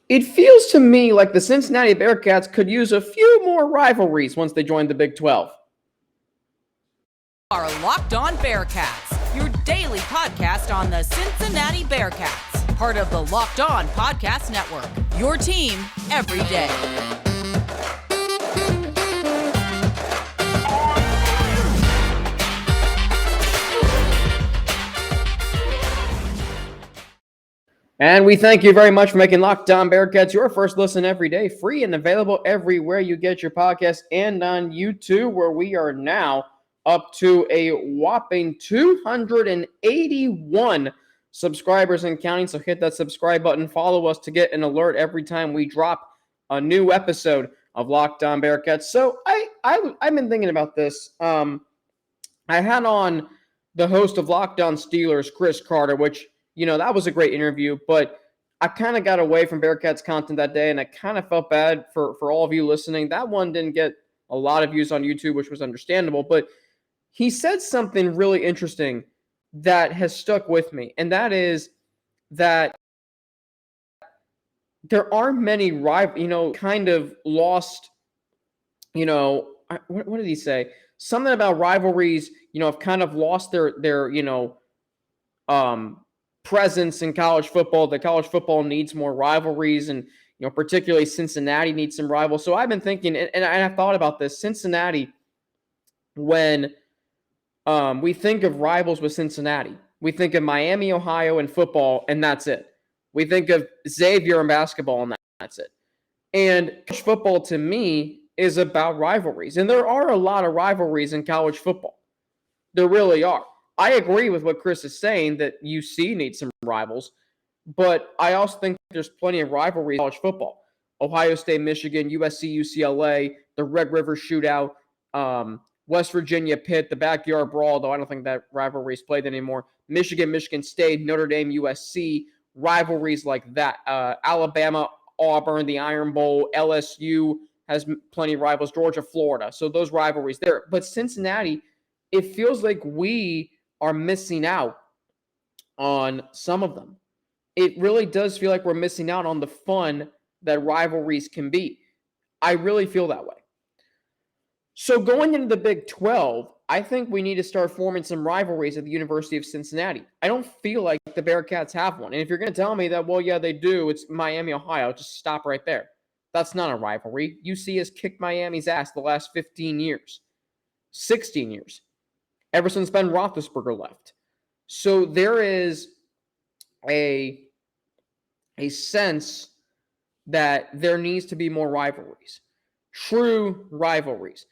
It feels to me like the Cincinnati Bearcats could use a few more rivalries once they join the Big 12. Our Locked On Bearcats, your daily podcast on the Cincinnati Bearcats, part of the Locked On Podcast Network, your team every day. And we thank you very much for making Locked On Bearcats your first listen every day, free and available everywhere you get your podcasts and on YouTube, where we are now up to a whopping 281 subscribers and counting. So hit that subscribe button, follow us to get an alert every time we drop a new episode of Locked On Bearcats. So I've been thinking about this. I had on the host of Locked On Steelers, Chris Carter, which, that was a great interview, but I kind of got away from Bearcats content that day, and I kind of felt bad for all of you listening. That one didn't get a lot of views on YouTube, which was understandable, but he said something really interesting that has stuck with me, and that is that there aren't many kind of lost, what did he say? Something about rivalries, have kind of lost their presence in college football. That college football needs more rivalries, and particularly Cincinnati needs some rivals. So I've been thinking, and I've thought about this. Cincinnati, when we think of rivals with Cincinnati, we think of Miami, Ohio, in football, and that's it. We think of Xavier in basketball, and that's it. And college football, to me, is about rivalries, and there are a lot of rivalries in college football. There really are. I agree with what Chris is saying that UC needs some rivals, but I also think there's plenty of rivalries in college football. Ohio State, Michigan, USC, UCLA, the Red River Shootout, West Virginia, Pitt, the Backyard Brawl, though I don't think that rivalry is played anymore. Michigan, Michigan State, Notre Dame, USC, rivalries like that. Alabama, Auburn, the Iron Bowl, LSU has plenty of rivals, Georgia, Florida. So those rivalries there. But Cincinnati, it feels like we are missing out on some of them. It really does feel like we're missing out on the fun that rivalries can be. I really feel that way. So going into the Big 12, I think we need to start forming some rivalries at the University of Cincinnati. I don't feel like the Bearcats have one. And if you're going to tell me that, well, yeah, they do, it's Miami, Ohio, just stop right there. That's not a rivalry. UC has kicked Miami's ass the last 15 years, 16 years. Ever since Ben Roethlisberger left. So there is a sense that there needs to be more rivalries. True rivalries.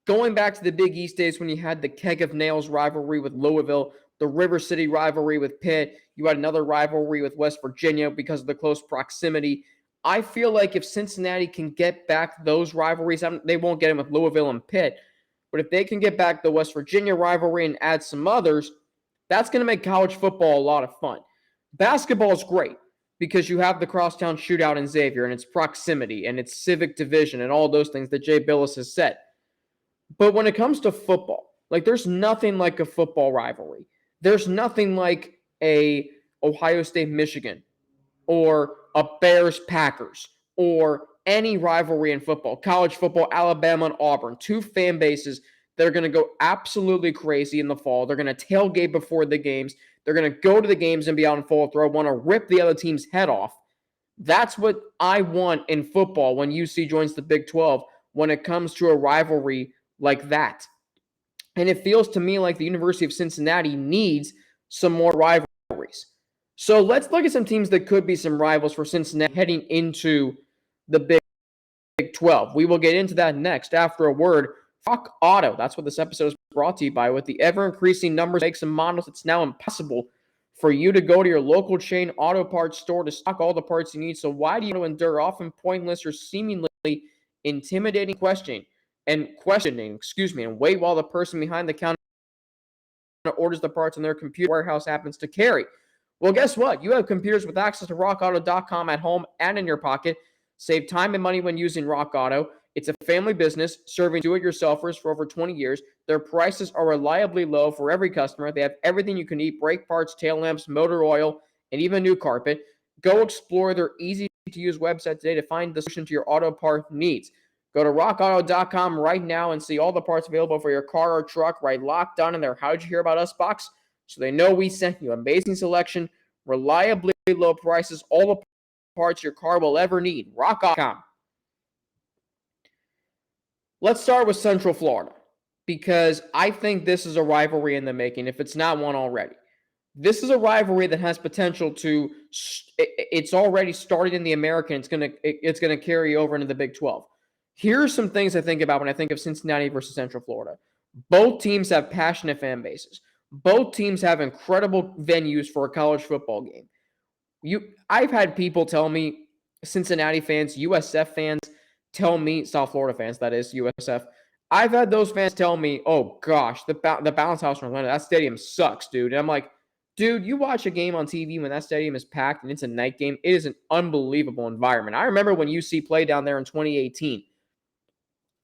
Going back to the Big East days when you had the Keg of Nails rivalry with Louisville, the River City rivalry with Pitt, you had another rivalry with West Virginia because of the close proximity. I feel like if Cincinnati can get back those rivalries, they won't get them with Louisville and Pitt, but if they can get back the West Virginia rivalry and add some others, that's going to make college football a lot of fun. Basketball is great because you have the crosstown shootout in Xavier and its proximity and its civic division and all those things that Jay Billis has said. But when it comes to football, there's nothing like a football rivalry. There's nothing like a Ohio State, Michigan, or a Bears, Packers, or any rivalry in football, college football, Alabama and Auburn, two fan bases that are going to go absolutely crazy in the fall. They're going to tailgate before the games. They're going to go to the games and be out in full throw, want to rip the other team's head off. That's what I want in football when UC joins the Big 12 when it comes to a rivalry like that. And it feels to me like the University of Cincinnati needs some more rivalries. So let's look at some teams that could be some rivals for Cincinnati heading into the Big 12. We will get into that next after a word. Rock Auto, that's what this episode is brought to you by. With the ever-increasing numbers of makes and models, it's now impossible for you to go to your local chain auto parts store to stock all the parts you need. So why do you endure often pointless or seemingly intimidating questioning and wait while the person behind the counter orders the parts on their computer warehouse happens to carry? Well, guess what? You have computers with access to rockauto.com at home and in your pocket. Save time and money when using Rock Auto. It's a family business serving do-it-yourselfers for over 20 years. Their prices are reliably low for every customer. They have everything you can need: brake parts, tail lamps, motor oil, and even new carpet. Go explore their easy easy-to-use website today to find the solution to your auto part needs. Go to rockauto.com right now and see all the parts available for your car or truck right locked on in their How'd You Hear About Us box, so they know we sent you. Amazing selection, reliably low prices, all the parts your car will ever need. Rockauto.com. Let's start with Central Florida, because I think this is a rivalry in the making, if it's not one already. This is a rivalry that has potential to, it's already started in the American, it's gonna carry over into the Big 12. Here's some things I think about when I think of Cincinnati versus Central Florida. Both teams have passionate fan bases. Both teams have incredible venues for a college football game. I've had people tell me, Cincinnati fans, USF fans, tell me, South Florida fans, that is, USF. I've had those fans tell me, oh gosh, the Bounce House in Orlando, that stadium sucks, dude. And I'm like, dude, you watch a game on TV when that stadium is packed and it's a night game, it is an unbelievable environment. I remember when UC played down there in 2018,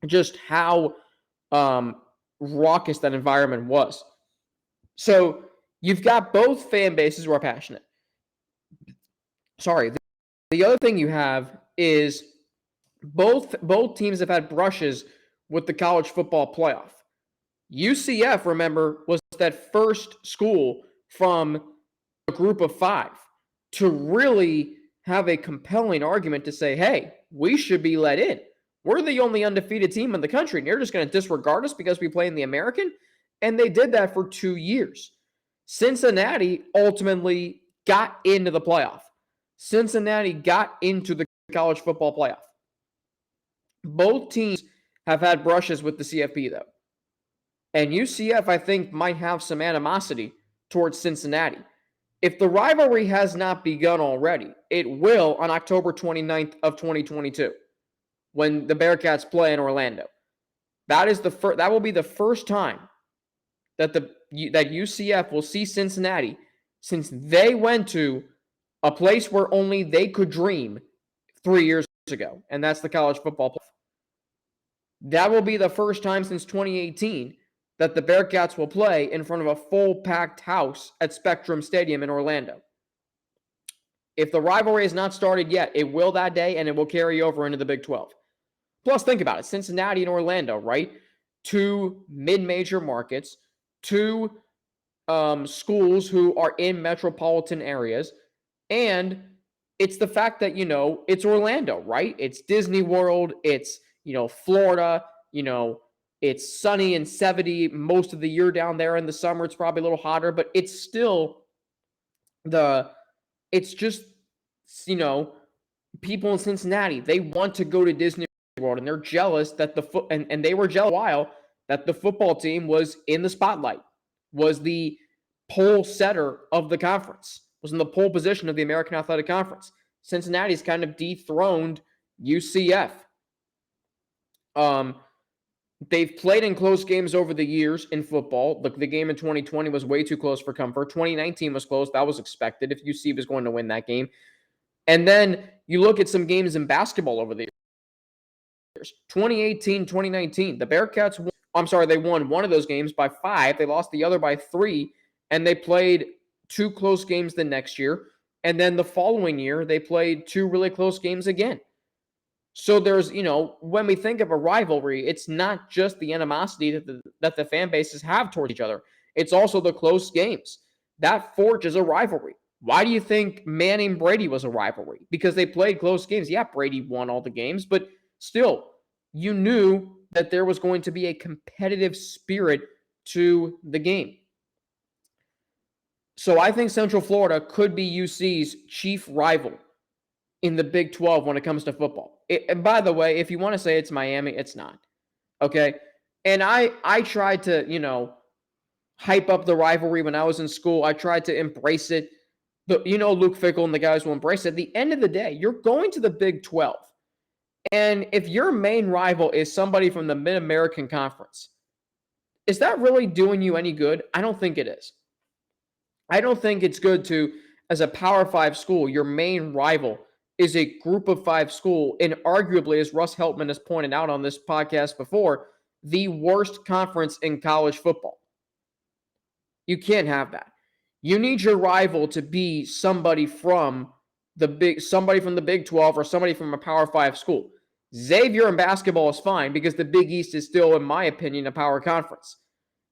just how raucous that environment was. So you've got both fan bases who are passionate. Sorry. The other thing you have is both teams have had brushes with the college football playoff. UCF, remember, was that first school from a group of 5 to really have a compelling argument to say, hey, we should be let in. We're the only undefeated team in the country, and you're just going to disregard us because we play in the American? And they did that for 2 years. Cincinnati ultimately got into the playoff. Cincinnati got into the college football playoff. Both teams have had brushes with the CFP, though. And UCF, I think, might have some animosity towards Cincinnati. If the rivalry has not begun already, it will on October 29th of 2022 when the Bearcats play in Orlando. That will be the first time that UCF will see Cincinnati since they went to a place where only they could dream 3 years ago, and that's the college football playoff. That will be the first time since 2018 that the Bearcats will play in front of a full packed house at Spectrum Stadium in Orlando. If the rivalry has not started yet, it will that day, and it will carry over into the Big 12. Plus, think about it. Cincinnati and Orlando, right? 2 mid-major markets, 2 schools who are in metropolitan areas, and it's the fact that, it's Orlando, right? It's Disney World, it's, Florida, it's sunny and 70 most of the year down there. In the summer, it's probably a little hotter, but it's still it's just, people in Cincinnati, they want to go to Disney World, and they're jealous that and they were jealous a while that the football team was in the spotlight, was the pole setter of the conference, was in the pole position of the American Athletic Conference. Cincinnati's kind of dethroned UCF. They've played in close games over the years in football. The game in 2020 was way too close for comfort. 2019 was close. That was expected if UC was going to win that game. And then you look at some games in basketball over the years. 2018, 2019, the Bearcats they won one of those games by 5. They lost the other by 3, and they played 2 close games the next year. And then the following year, they played 2 really close games again. So there's, when we think of a rivalry, it's not just the animosity that the fan bases have towards each other. It's also the close games. That forges a rivalry. Why do you think Manning Brady was a rivalry? Because they played close games. Yeah, Brady won all the games, but still, you knew that there was going to be a competitive spirit to the game. So I think Central Florida could be UC's chief rival in the Big 12 when it comes to football. And by the way, if you want to say it's Miami, it's not. Okay? And I tried to, hype up the rivalry when I was in school. I tried to embrace it. But, Luke Fickell and the guys will embrace it. At the end of the day, you're going to the Big 12. And if your main rival is somebody from the Mid-American Conference, is that really doing you any good? I don't think it is. I don't think it's good to, as a Power 5 school, your main rival is a Group of 5 school, and arguably, as Russ Heltman has pointed out on this podcast before, the worst conference in college football. You can't have that. You need your rival to be somebody from somebody from the Big 12 or somebody from a Power 5 school. Xavier in basketball is fine because the Big East is still, in my opinion, a power conference.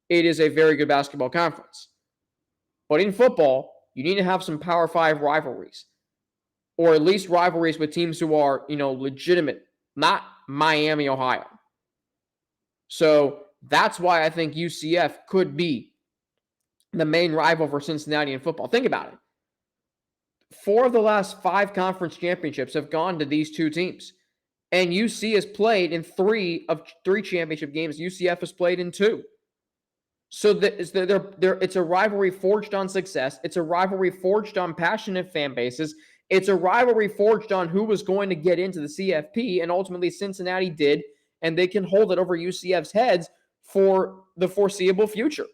It is a very good basketball conference. But in football, you need to have some Power 5 rivalries, or at least rivalries with teams who are, legitimate, not Miami, Ohio. So that's why I think UCF could be the main rival for Cincinnati in football. Think about it. 4 of the last 5 conference championships have gone to these two teams. And UC has played in 3 of 3 championship games. UCF has played in 2. So it's a rivalry forged on success. It's a rivalry forged on passionate fan bases. It's a rivalry forged on who was going to get into the CFP, and ultimately Cincinnati did, and they can hold it over UCF's heads for the foreseeable future.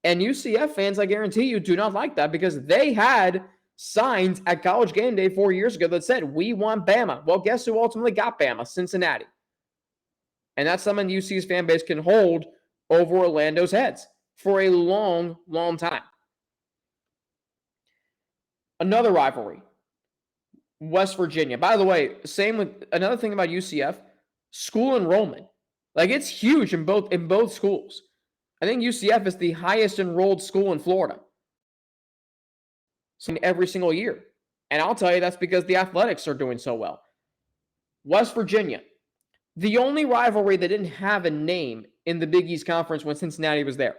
And UCF fans, I guarantee you, do not like that because they had signs at College Game Day 4 years ago that said, "We want Bama." Well, guess who ultimately got Bama? Cincinnati. And that's something UC's fan base can hold over Orlando's heads for a long, long time. Another rivalry, West Virginia. By the way, same with another thing about UCF, school enrollment. Like, it's huge in both schools. I think UCF is the highest enrolled school in Florida every single year. And I'll tell you that's because the athletics are doing so well. West Virginia, the only rivalry that didn't have a name in the Big East Conference when Cincinnati was there.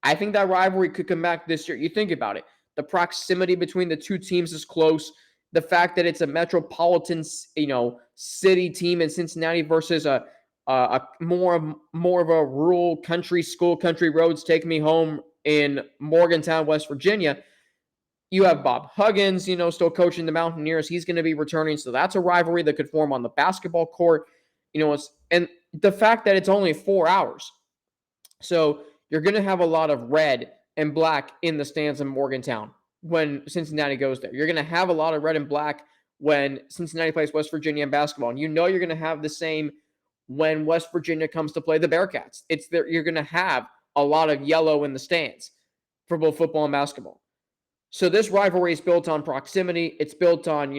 I think that rivalry could come back this year. You think about it. The proximity between the two teams is close. The fact that it's a metropolitan, city team in Cincinnati versus a more of a rural country school, country roads take me home in Morgantown, West Virginia. You have Bob Huggins, still coaching the Mountaineers. He's going to be returning. So that's a rivalry that could form on the basketball court. And the fact that it's only 4 hours. So you're going to have a lot of red and black in the stands in Morgantown when Cincinnati goes there. You're going to have a lot of red and black when Cincinnati plays West Virginia in basketball. And you're going to have the same when West Virginia comes to play the Bearcats. You're going to have a lot of yellow in the stands for both football and basketball. So this rivalry is built on proximity. It's built on,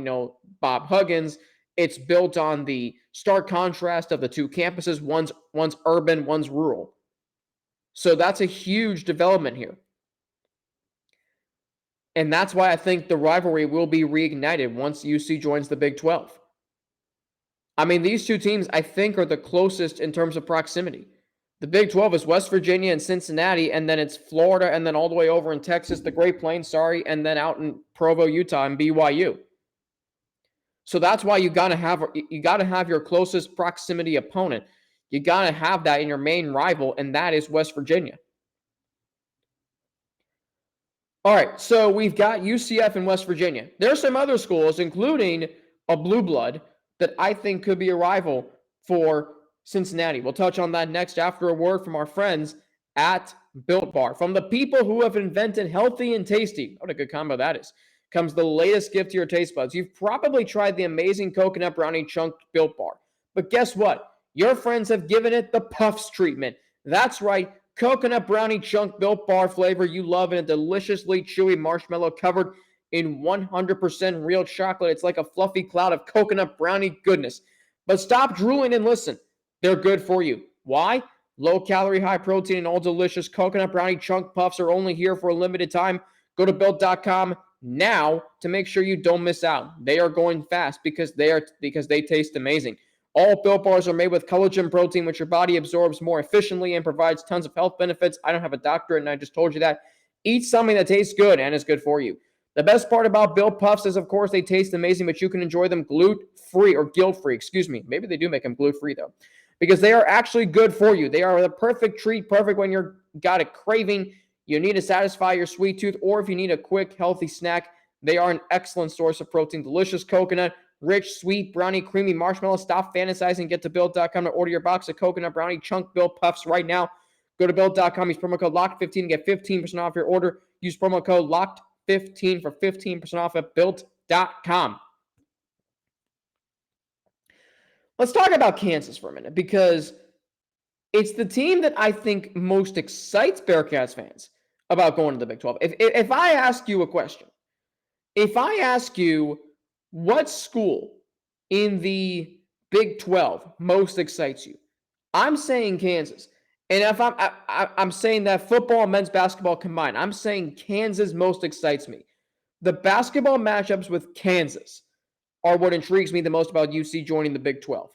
Bob Huggins. It's built on the stark contrast of the two campuses. One's urban, one's rural. So that's a huge development here. And that's why I think the rivalry will be reignited once UC joins the Big 12. I mean, these two teams, I think, are the closest in terms of proximity. The Big 12 is West Virginia and Cincinnati, and then it's Florida, and then all the way over in Texas, the Great Plains, and then out in Provo, Utah, and BYU. So that's why you got to have your closest proximity opponent. You got to have that in your main rival, and that is West Virginia. All right, so we've got UCF and West Virginia. There are some other schools, including a blue blood, that I think could be a rival for Cincinnati. We'll touch on that next after a word from our friends at Built Bar. From the people who have invented healthy and tasty, what a good combo that is, comes the latest gift to your taste buds. You've probably tried the amazing coconut brownie chunk Built Bar. But guess what? Your friends have given it the Puffs treatment. That's right, coconut brownie chunk Built Bar flavor you love in a deliciously chewy marshmallow covered in 100% real chocolate. It's like a fluffy cloud of coconut brownie goodness. But stop drooling and listen. They're good for you. Why? Low calorie, high protein, and all delicious coconut brownie chunk puffs are only here for a limited time. Go to Built.com now to make sure you don't miss out. They are going fast because they taste amazing. All Built Bars are made with collagen protein, which your body absorbs more efficiently and provides tons of health benefits. I don't have a doctorate, and I just told you that. Eat something that tastes good and is good for you. The best part about Built Puffs is, of course, they taste amazing, but you can enjoy them gluten-free or guilt-free. Maybe they do make them gluten-free, though, because they are actually good for you. They are the perfect treat, perfect when you've got a craving, you need to satisfy your sweet tooth, or if you need a quick, healthy snack, they are an excellent source of protein. Delicious coconut, rich, sweet, brownie, creamy marshmallow. Stop fantasizing. Get to Built.com to order your box of coconut brownie chunk Built Puffs right now. Go to Built.com. Use promo code LOCKED15 to get 15% off your order. Use promo code LOCKED15 for 15% off at Built.com. Let's talk about Kansas for a minute, because it's the team that I think most excites Bearcats fans about going to the Big 12. If I ask you a question, if I ask you what school in the Big 12 most excites you? I'm saying Kansas. And if I'm saying that football and men's basketball combined, I'm saying Kansas most excites me. The basketball matchups with Kansas are what intrigues me the most about UC joining the Big 12.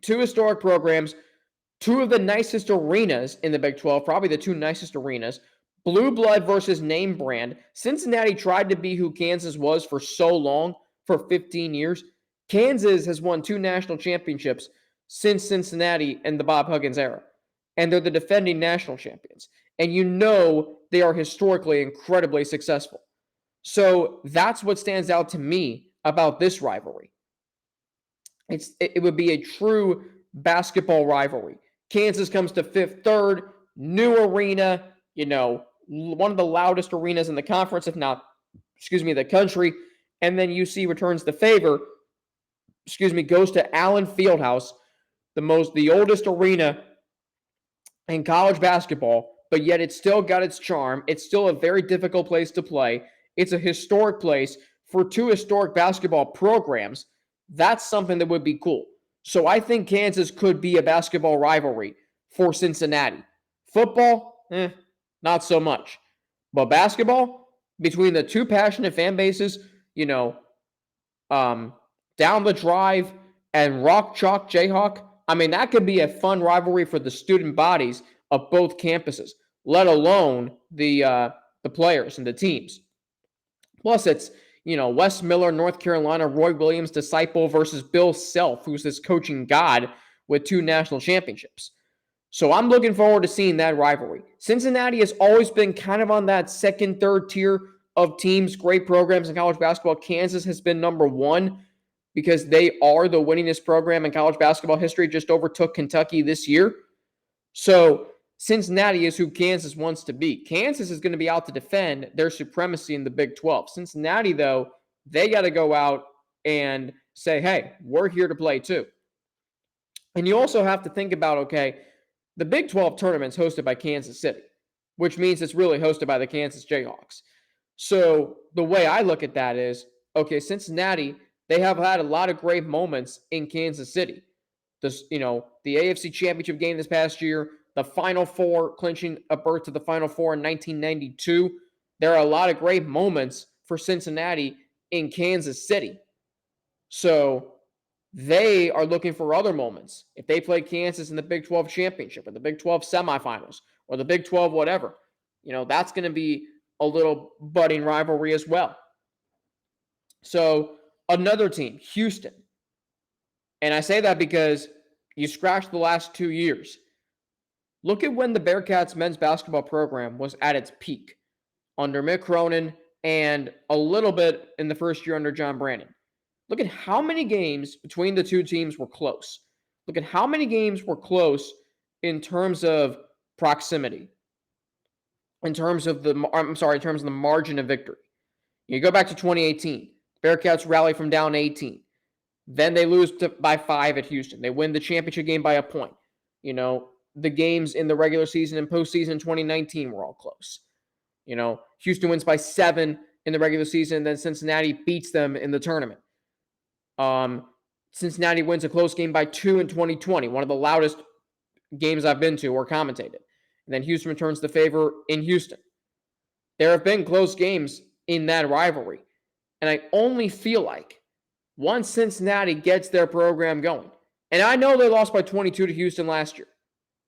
Two historic programs, two of the nicest arenas in the Big 12, probably the two nicest arenas. Blue blood versus name brand. Cincinnati tried to be who Kansas was for so long, for 15 years. Kansas has won 2 national championships since Cincinnati and the Bob Huggins era. And they're the defending national champions. And you know they are historically incredibly successful. So that's what stands out to me about this rivalry. It would be a true basketball rivalry. Kansas comes to 5th, 3rd, new arena, one of the loudest arenas in the conference, if not, the country. And then UC returns the favor, goes to Allen Fieldhouse, the oldest arena in college basketball, but yet it's still got its charm. It's still a very difficult place to play. It's a historic place for 2 historic basketball programs. That's something that would be cool. So I think Kansas could be a basketball rivalry for Cincinnati. Football, not so much. But basketball, between the 2 passionate fan bases, down the drive and Rock Chalk Jayhawk, that could be a fun rivalry for the student bodies of both campuses, let alone the players and the teams. Plus, it's, Wes Miller, North Carolina, Roy Williams' disciple versus Bill Self, who's this coaching god with 2 national championships. So I'm looking forward to seeing that rivalry. Cincinnati has always been kind of on that 2nd, 3rd tier of teams, great programs in college basketball. Kansas has been number 1 because they are the winningest program in college basketball history, just overtook Kentucky this year. So Cincinnati is who Kansas wants to be. Kansas is going to be out to defend their supremacy in the Big 12. Cincinnati, though, they got to go out and say, hey, we're here to play too. And you also have to think about, the Big 12 tournament's hosted by Kansas City, which means it's really hosted by the Kansas Jayhawks. So the way I look at that is, Cincinnati, they have had a lot of great moments in Kansas City. The AFC Championship game this past year, the Final Four, clinching a berth to the Final Four in 1992. There are a lot of great moments for Cincinnati in Kansas City. So they are looking for other moments. If they play Kansas in the Big 12 championship or the Big 12 semifinals or the Big 12 whatever, that's going to be a little budding rivalry as well. So another team, Houston. And I say that because you scratch the last 2 years. Look at when the Bearcats men's basketball program was at its peak under Mick Cronin and a little bit in the first year under John Brandon. Look at how many games between the 2 teams were close. Look at how many games were close in terms of proximity, in terms of the margin of victory. You go back to 2018. Bearcats rally from down 18. Then they lose by 5 at Houston. They win the championship game by a point. The games in the regular season and postseason 2019 were all close. Houston wins by 7 in the regular season, and then Cincinnati beats them in the tournament. Cincinnati wins a close game by 2 in 2020, one of the loudest games I've been to or commentated. And then Houston returns the favor in Houston. There have been close games in that rivalry. And I only feel like once Cincinnati gets their program going, and I know they lost by 22 to Houston last year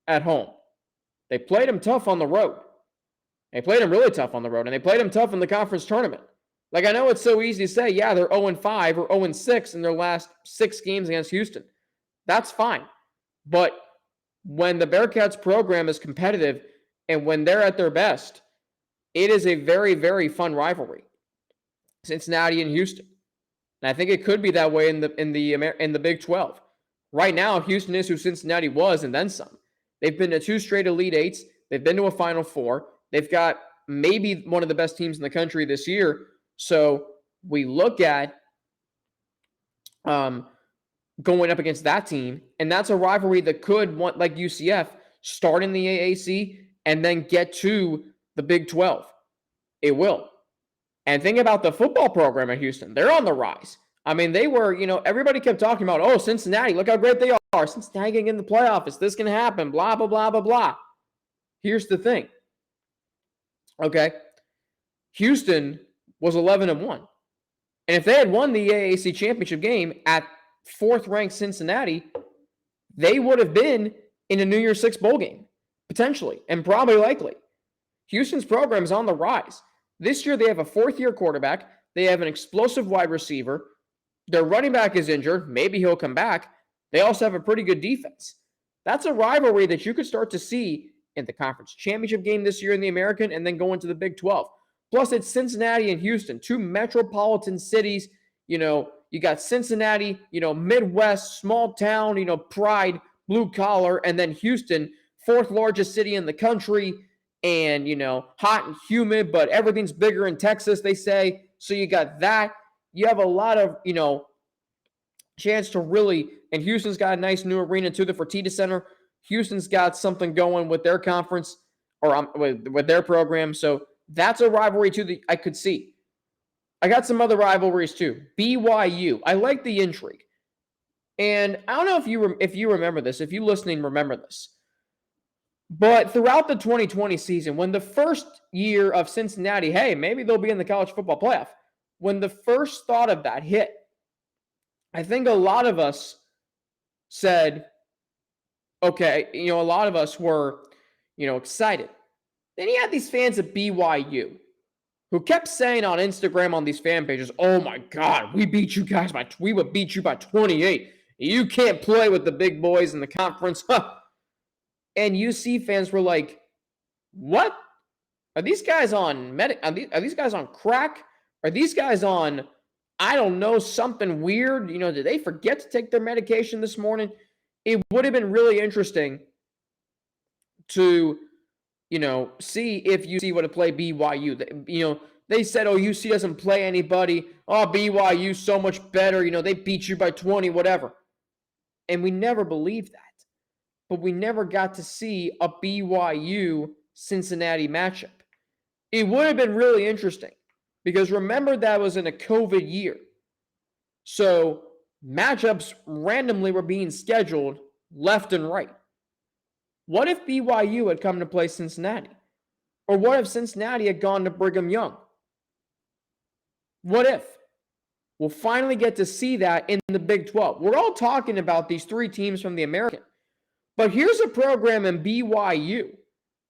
at home. They played them tough on the road. They played them really tough on the road, and they played them tough in the conference tournament. I know it's so easy to say, yeah, they're 0-5 or 0-6 in their last 6 games against Houston. That's fine. But when the Bearcats program is competitive and when they're at their best, it is a very, very fun rivalry. Cincinnati and Houston. And I think it could be that way in the Big 12. Right now, Houston is who Cincinnati was and then some. They've been to 2 straight Elite Eights. They've been to a Final Four. They've got maybe one of the best teams in the country this year. So we look at going up against that team, and that's a rivalry that could, like UCF, start in the AAC and then get to the Big 12. It will. And think about the football program at Houston. They're on the rise. I mean, they were, everybody kept talking about, oh, Cincinnati, look how great they are. Cincinnati getting in the playoff. Is this going to happen? Blah, blah, blah, blah, blah. Here's the thing. Okay. Houston was 11-1. And if they had won the AAC championship game at fourth-ranked Cincinnati, they would have been in a New Year's Six bowl game, potentially, and probably likely. Houston's program is on the rise. This year, they have a fourth-year quarterback. They have an explosive wide receiver. Their running back is injured. Maybe he'll come back. They also have a pretty good defense. That's a rivalry that you could start to see in the conference championship game this year in the American and then go into the Big 12. Plus, it's Cincinnati and Houston, two metropolitan cities. You got Cincinnati, Midwest, small town, pride, blue collar, and then Houston, fourth largest city in the country, and, hot and humid, but everything's bigger in Texas, they say. So you got that. You have a lot of, chance to really, and Houston's got a nice new arena too, the Fertitta Center. Houston's got something going with their conference or with their program. So that's a rivalry too that I could see. I got some other rivalries too. BYU. I like the intrigue. And I don't know if you remember this, if you listening remember this. But throughout the 2020 season, when the first year of Cincinnati, hey, maybe they'll be in the college football playoff. When the first thought of that hit, I think a lot of us said, okay, a lot of us were, excited. Then you had these fans at BYU who kept saying on Instagram on these fan pages, oh my God, we would beat you by 28. You can't play with the big boys in the conference. And UC fans were like, what? Are these guys on are these guys on crack? Are these guys on, I don't know, something weird? Did they forget to take their medication this morning? It would have been really interesting to, see if UC would have played BYU. They said, oh, UC doesn't play anybody. Oh, BYU so much better. They beat you by 20, whatever. And we never believed that. But we never got to see a BYU-Cincinnati matchup. It would have been really interesting because remember that was in a COVID year. So matchups randomly were being scheduled left and right. What if BYU had come to play Cincinnati? Or what if Cincinnati had gone to Brigham Young? What if? We'll finally get to see that in the Big 12. We're all talking about these three teams from the American. But here's a program in BYU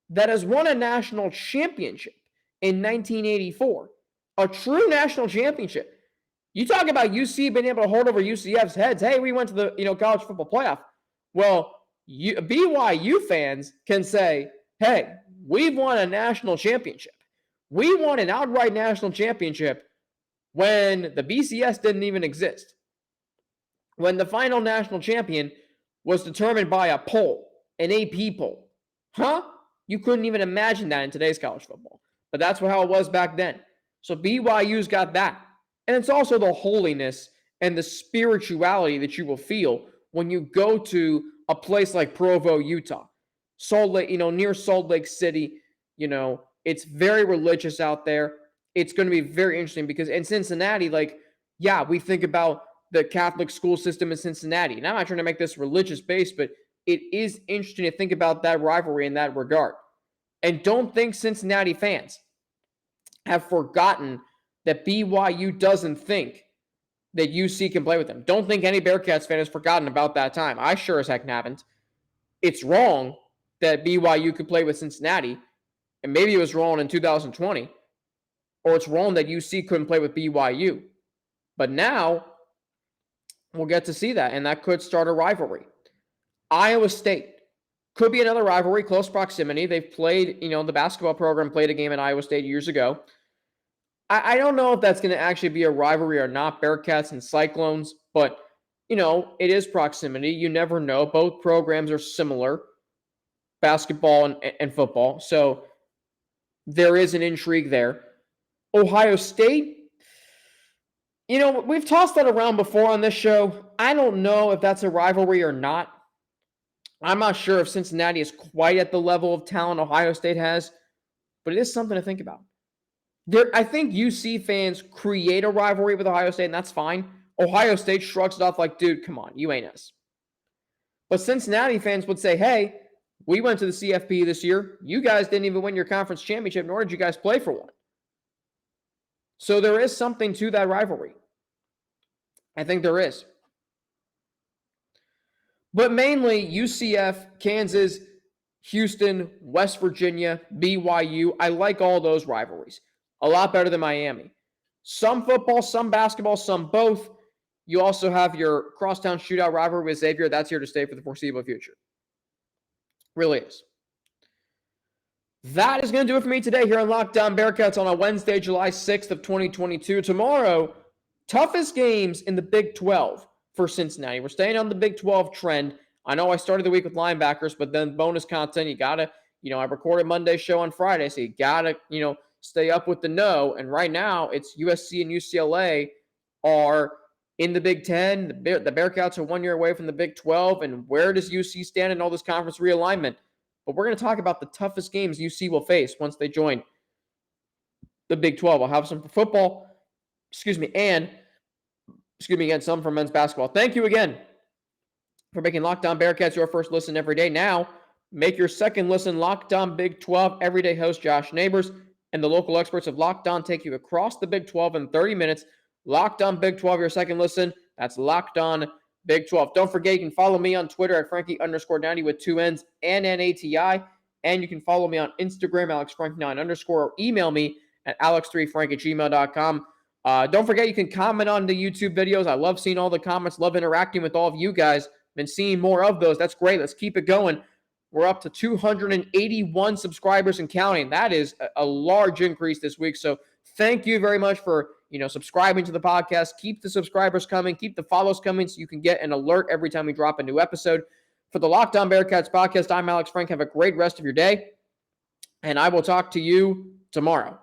that has won a national championship in 1984. A true national championship. You talk about UC being able to hold over UCF's heads. Hey, we went to the college football playoff. Well, BYU fans can say, hey, we've won a national championship. We won an outright national championship when the BCS didn't even exist. When the final national champion was determined by a poll, an AP poll. Huh? You couldn't even imagine that in today's college football. But that's how it was back then. So BYU's got that. And it's also the holiness and the spirituality that you will feel when you go to a place like Provo, Utah. Salt Lake, near Salt Lake City, it's very religious out there. It's going to be very interesting because in Cincinnati, we think about the Catholic school system in Cincinnati. And I'm not trying to make this religious based, but it is interesting to think about that rivalry in that regard. And don't think Cincinnati fans have forgotten that BYU doesn't think that UC can play with them. Don't think any Bearcats fan has forgotten about that time. I sure as heck haven't. It's wrong that BYU could play with Cincinnati, and maybe it was wrong in 2020, or it's wrong that UC couldn't play with BYU. But now, we'll get to see that, and that could start a rivalry. Iowa State could be another rivalry, close proximity. They've played, the basketball program played a game at Iowa State years ago. I don't know if that's going to actually be a rivalry or not, Bearcats and Cyclones, but, it is proximity. You never know. Both programs are similar, basketball and football, so there is an intrigue there. Ohio State, we've tossed that around before on this show. I don't know if that's a rivalry or not. I'm not sure if Cincinnati is quite at the level of talent Ohio State has, but it is something to think about. I think UC fans create a rivalry with Ohio State, and that's fine. Ohio State shrugs it off like, dude, come on, you ain't us. But Cincinnati fans would say, hey, we went to the CFP this year. You guys didn't even win your conference championship, nor did you guys play for one. So there is something to that rivalry. I think there is. But mainly UCF, Kansas, Houston, West Virginia, BYU. I like all those rivalries. A lot better than Miami. Some football, some basketball, some both. You also have your crosstown shootout rivalry with Xavier. That's here to stay for the foreseeable future. Really is. That is going to do it for me today here on Locked On Bearcats on a Wednesday, July 6th of 2022. Tomorrow, toughest games in the Big 12 for Cincinnati. We're staying on the Big 12 trend. I know I started the week with linebackers, but then bonus content, you got to, I recorded Monday's show on Friday, so you got to, stay up with the know. And right now, it's USC and UCLA are in the Big 10. The Bearcats are 1 year away from the Big 12. And where does UC stand in all this conference realignment? But we're going to talk about the toughest games UC will face once they join the Big 12. I'll have some for football, and again, some for men's basketball. Thank you again for making Locked On Bearcats your first listen every day. Now, make your second listen Locked On Big 12. Everyday host Josh Neighbors and the local experts of Locked On take you across the Big 12 in 30 minutes. Locked On Big 12, your second listen. That's Locked On Big 12. Don't forget, you can follow me on Twitter at Frankie_90 with 2 N's and NATI. And you can follow me on Instagram, AlexFrank9_ or email me at alex3frank@gmail.com. Don't forget, you can comment on the YouTube videos. I love seeing all the comments, love interacting with all of you guys. Been seeing more of those. That's great. Let's keep it going. We're up to 281 subscribers and counting. That is a large increase this week. So thank you very much for subscribing to the podcast. Keep the subscribers coming. Keep the follows coming so you can get an alert every time we drop a new episode. For the Locked On Bearcats podcast, I'm Alex Frank. Have a great rest of your day, and I will talk to you tomorrow.